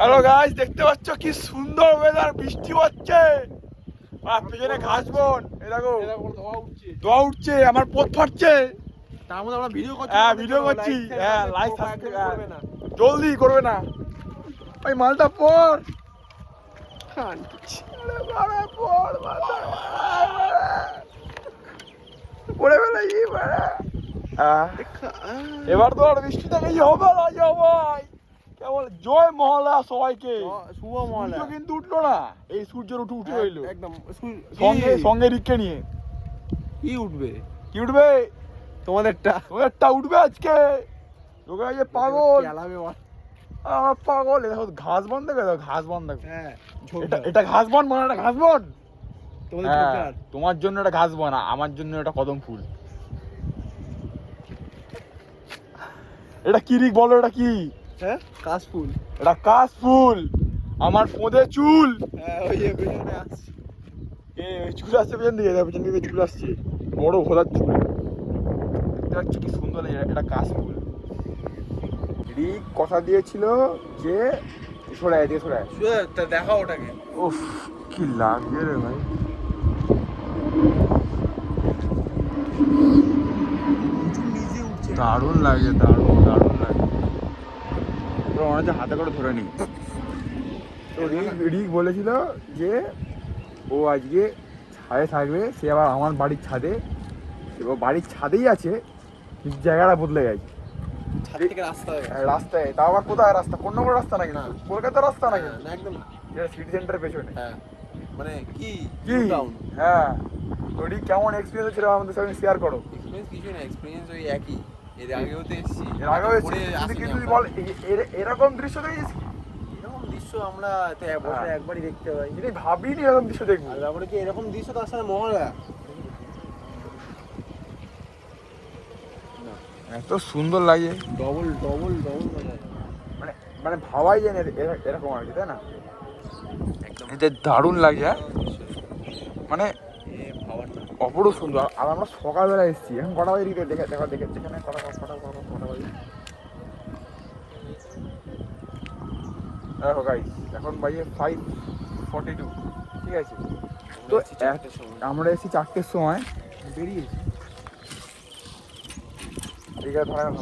Hello guys, দেখতে পাচ্ছ কি সুন্দর ওয়েদার, বৃষ্টি হচ্ছে আর পেছনে ঘাস বন। এই দেখো ধোয়া উঠছে, আমার পথ ফাটছে। তার মধ্যে আমরা ভিডিও করছি। হ্যাঁ ভিডিও করছি। হ্যাঁ লাইক সাবস্ক্রাইব করবে না, জলদি করবে না। ওই মালটা পর পড়ে ফেলে এবার তো আর বৃষ্টি থেকে হবে না সবাই। কেবল জয় মহলা সবাইকে। শুভ মহলা কিন্তু উঠলো না, এই সূর্যের উঠে রইলো একদম সঙ্গে সঙ্গে রিককে নিয়ে। কি উঠবে? কি উঠবে? তোমাদেরটা উঠবে আজকে। তোকে যে পাগল আমার পাগল। দেখো ঘাস বন, দেখো ঘাস বন, দেখো এটা ঘাস বন, মানে এটা ঘাস বন। তোমার জন্য এটা ঘাস বন, আমার জন্য এটা কদম ফুল। এটা কি রিক বলো, এটা কি? হ্যাঁ কাশফুল। এটা কাশফুল। আমার পোঁদে চুল। হ্যাঁ ওই যে পেছনে আসছে। চুল আসছে পেছন দিকে, পেছন দিকে চুল আসছে, বড় ঘোলার চুল। দেখতে পাচ্ছি কি সুন্দর, এটা কাশফুল। রিক কথা দিয়েছিল যে সরাই দিয়ে সরাই দেখা ওটাকে। উফ কি লাগছে রে ভাই। দারুণ লাগে, দারুণ দারুণ লাগে। মনে হচ্ছে হাতে করে ধরে নি। তো রিক বলেছিল যে ও আজকে ছাদে থাকবে। সে আবার আমার বাড়ির ছাদে, এবার বাড়ির ছাদেই আছে, জায়গাটা বদলে গেছে। রাস্তায় তাও আবার কোথায় রাস্তা? কোন নম্বর রাস্তা নাকি? না কলকাতার রাস্তা নাকি? না একদম যেটা সিটি সেন্টারের পেছনে। হ্যাঁ মানে কি হ্যাঁ। তো রিক কেমন এক্সপিরিয়েন্স ছিল আমাদের সঙ্গে শেয়ার করো। এক্সপিরিয়েন্স কিছু না, এক্সপিরিয়েন্স ওই একই। এর আগেও তো এসেছি, এর আগেও কিন্তু বল এরকম দৃশ্য দেখেছিস? এরকম দৃশ্য আমরা তো একবারই দেখতে পাই। যদি ভাবিনি এরকম দৃশ্য দেখবো। আর তারপরে কি এরকম দৃশ্য তার সাথে মহড়া এত সুন্দর লাগে, ডবল মানে মানে ভাবাই যায় না এরকম আর কি, তাই না? এতে দারুণ লাগে। মানে অপরূপ সুন্দর। আর আমরা সকালবেলা এসেছি, এখন কটা বাজে দেখে দেখো দেখে যেখানে কটা বাজে দেখো গাইস, এখন বাজে 5:42, ঠিক আছে? তো আমরা এসেছি 4টের সময়, বেরিয়েছি। ঠিক আছে ধরে না।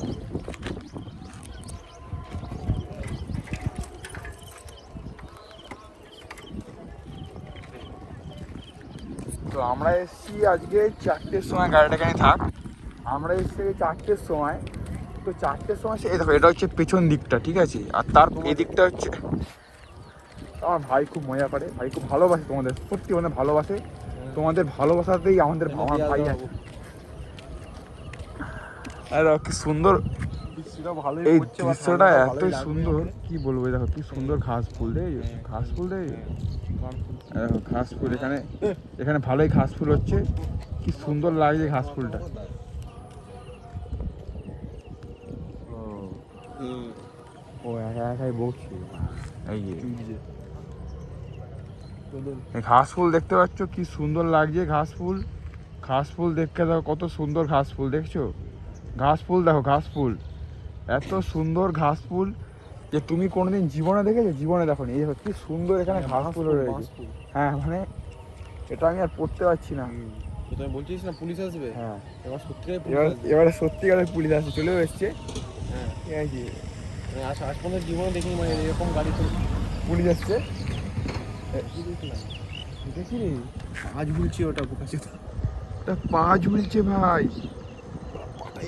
তো আমরা এসেছি আজকে 4টের সময়, গাড়িটা এখানে থাক। আমরা এসেছি 4টের সময়। তো 4টের সময় এই দেখো, এটা হচ্ছে পেছন দিকটা, ঠিক আছে? আর তার এই দিকটা হচ্ছে আমার ভাই খুব মজা করে, ভাই খুব ভালোবাসে তোমাদের, সত্যি মানে ভালোবাসে। তোমাদের ভালোবাসাতেই আমার ভাই আছে। আর কি সুন্দর এই দৃশ্যটা, এতই সুন্দর কি বলবো। দেখো কি সুন্দর ঘাস ফুল রে, ঘাস ফুল রে, দেখো ঘাস ফুল। এখানে ভালোই ঘাস ফুল হচ্ছে, কি সুন্দর লাগছে ঘাস ফুলটা। ও একা একাই বকছে। এই যে ঘাস ফুল দেখতে পাচ্ছ, কি সুন্দর লাগছে ঘাস ফুল। ঘাস ফুল দেখতে দেখো কত সুন্দর ঘাস ফুল, দেখছো? ঘাস ফুল দেখো, ঘাস ফুল এত সুন্দর ঘাস ফুল যে তুমি কোনোদিন জীবনে দেখেছো? জীবনে দেখো নি। এই দেখো কি সুন্দর এখানে ঘাস ফুল রয়েছে। হ্যাঁ মানে এটা আমি আর পড়তে পারছি না। তুমি বলছিস না পুলিশ আসবে? হ্যাঁ এবারে সত্যিকারের পুলিশ আসছে, চলেও এসছে। হ্যাঁ ঠিক আছে, আজ পর্যন্ত জীবনে দেখিনি মানে এরকম গাড়ি তো পুলিশ আসছে। দেখি রে পা ঝুলছে, ওটা বোকাচ্ছে তো, ওটা পা ঝুলছে ভাই।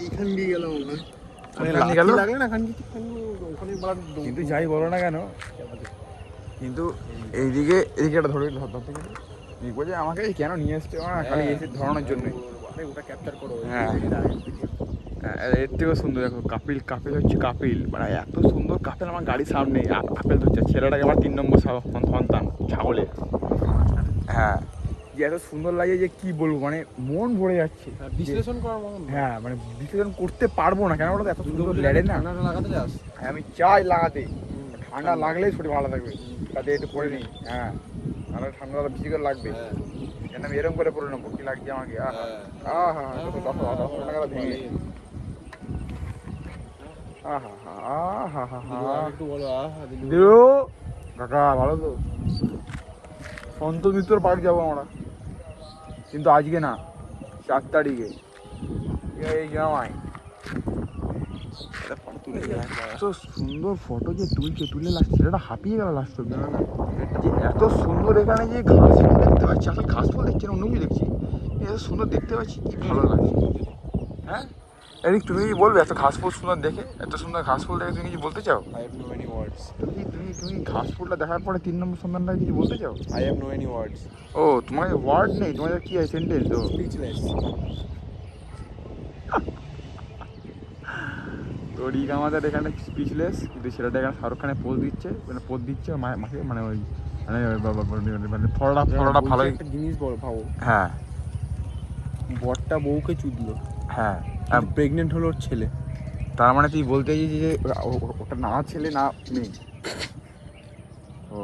এইখান দিয়ে গেলাম লাগলে না ওখানে। কিন্তু যাই বলো না কেন, কিন্তু এইদিকে একটা ধরে ধরতে গেলে বলছে আমাকে কেন নিয়ে এসছে, খালি এসে ধরানোর জন্য। ওটা ক্যাপচার করো। হ্যাঁ এর থেকেও সুন্দর দেখো, কাপিল হচ্ছে কাপিল, মানে এত সুন্দর কাপিল আমার গাড়ির সামনে আপেল ধরছে। ছেলেটাকে আমার 3 নম্বর সন্তান ছাগলে। হ্যাঁ যে এত সুন্দর লাগে যে কি বলবো, মানে মন ভরে যাচ্ছে। বিশ্লেষণ করার মতন। হ্যাঁ মানে বিশ্লেষণ করতে পারবো না, কেন বলো এত সুন্দর লেড়ে না। লাগাতে যাস? হ্যাঁ আমি চাই লাগাতে, ঠান্ডা লাগলেই শরীর ভালো থাকবে, তাতে একটু পরে নিই। হ্যাঁ আর ঠান্ডা বেশি করে লাগবে, যেন আমি এরকম করে পরে নেবো। কি লাগছে আমাকে, আহা 10 টাকা ভেঙে। কাকা ভালো তো? সন্তোষ মিত্র পার্ক যাবো আমরা, কিন্তু আজকে না, 4 তারিখে। এই জামাই এত সুন্দর ফটো যে তুলে লাস্ট ছেলেটা হাঁপিয়ে গেল লাস্ট অব্দি। যে এত সুন্দর এখানে যে ঘাস ফুল দেখতে পাচ্ছি, আসলে ঘাস ফুল দেখছি না, অন্য কিছু দেখছি, এত সুন্দর দেখতে পাচ্ছি, কি ভালো লাগছে। হ্যাঁ এরিক, তুমি কি বলবে এত ঘাস ফুল সুন্দর দেখে, এত সুন্দর ঘাস ফুল দেখে তুমি কিছু বলতে চাও? I have no any words. তুমি ঘাস ফুলটা দেখার পরে 3 নম্বর সন্ধানটা কিছু বলতে চাও? I have no any words. ও তোমার ওয়ার্ড নেই, তোমাদের কি আছে সেন্টেন্স? ও Speechless. তো রিক আমাদের এখানে স্পিচলেস, কিন্তু ছেলেটা এখানে শাহরুখ খানের পোজ দিচ্ছে, মানে পোজ দিচ্ছে মাকে, মানে ওই মানে ফটোটা ভালোই। একটা জিনিস বল ভাবো, হ্যাঁ বরটা বউকে চুদলো, হ্যাঁ, প্রেগনেন্ট হলো ওর ছেলে। তার মানে তুই বলতে চাইছিস যে ওটা না ছেলে না মেয়ে? ও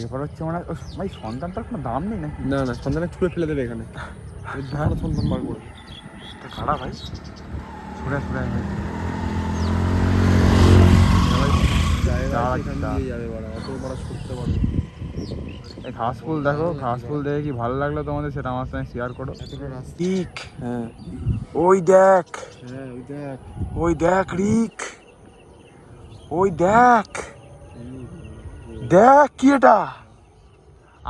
এবার হচ্ছে মানে ভাই সন্তানটার কোনো দাম নেই নাকি? না না, সন্তানটা ছুঁড়ে ফেলে দেবে এখানে, ভালো সন্তান বার করে। খারাপ ভাই, ছুড়ে ভাই এই ঘাস ফুল দেখো, ঘাস ফুল দেখে কি ভালো লাগলো তোমাদের সেটা আমার সঙ্গে শেয়ার করো। ঠিক, হ্যাঁ ওই দেখ, হ্যাঁ, ওই দেখ, ওই দেখ রিক, ওই দেখ, দেখ কি এটা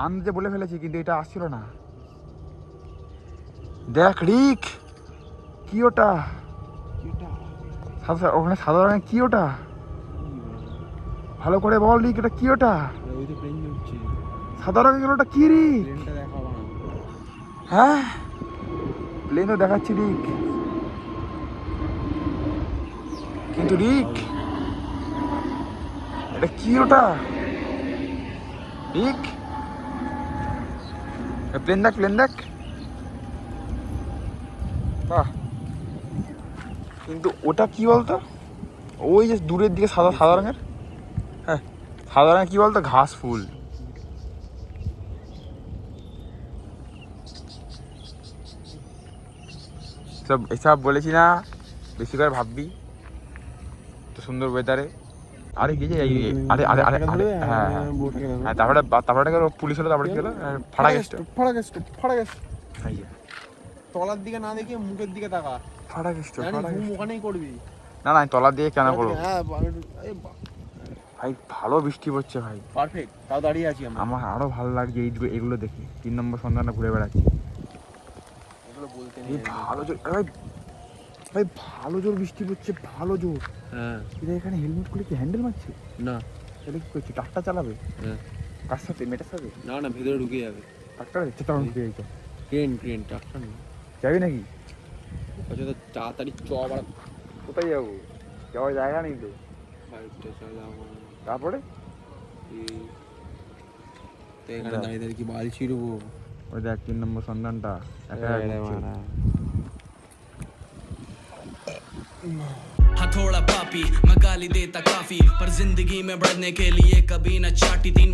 আনতে বলে ফেলেছি, কিন্তু এটা আসছিল না। দেখ রিক, কি ওটা ওখানে সাদা রঙের, কি ওটা ভালো করে বল রিক, এটা কি ওটা ওই তো প্লেন উঠছে, সাদা রঙের, ওটা কি রিক? প্লেনটা দেখাবো না। হ্যাঁ প্লেন তো দেখাচ্ছি রিক, কিন্তু রিক এটা কি ওটা রিক? প্লেন দেখ, প্লেন দেখ, বাহ। কিন্তু ওটা কি বলতো, ওই যে দূরের দিকে সাদা সাদা রঙের, হ্যাঁ সাদা রঙের কি বলতো, ঘাস ফুল। সব এসব বলেছি না, বেশি করে ভাববি তো সুন্দর ওয়েদারে। আরে কি যে আরে আরে আরে আরে হ্যাঁ হ্যাঁ, তারপরে পুলিশ হলো, তারপরে কি হলো, ফাড়া গেছে, ফাড়া গেছে। তলার দিকে না দেখে মুখের দিকে তাকা, ফাড়া গেছে, ঘুম ওখানেই করবি। না না, আমি তলার দিয়ে কেন করবো হ্যাঁ ভাই? ভালো বৃষ্টি পড়ছে ভাই, পারফেক্ট, তাও দাঁড়িয়ে আছি আমরা। আমার আরো ভালো লাগছে এগুলো দেখে। 3 নম্বর সন্ধানটা ঘুরে বেড়াচ্ছি, এগুলো বলতে এই ভালো জোর ভাই, ভাই ভালো জোর বৃষ্টি পড়ছে, ভালো জোর। হ্যাঁ এটা এখানে হেলমেট খুলে কি হ্যান্ডেল মারছে? না, তাহলে কি করছি, ট্রাক্টর চালাবে? হ্যাঁ কার সাথে, মেয়েটার সাথে? না না, ভেতরে ঢুকে যাবে। ট্রাক্টর হচ্ছে তখন ঢুকে যাইতো, ক্রেন ট্রাক্টর না, যাবি নাকি? আচ্ছা তো তাড়াতাড়ি চ আবার। কোথায় যাবো, যাওয়ার জায়গা নেই তো। বাড়িতে চলে যাবো। তারপরে তো এখানে দাঁড়িয়ে দাঁড়িয়ে কি বাড়ি ছিড়বো? ওই দেখ 3 নম্বর সন্ধানটা একা একা ঘুরছে। हथौड़ा पापी मैं गाली देता काफी पर जिंदगी में बढ़ने के लिए कभी न चाटी 3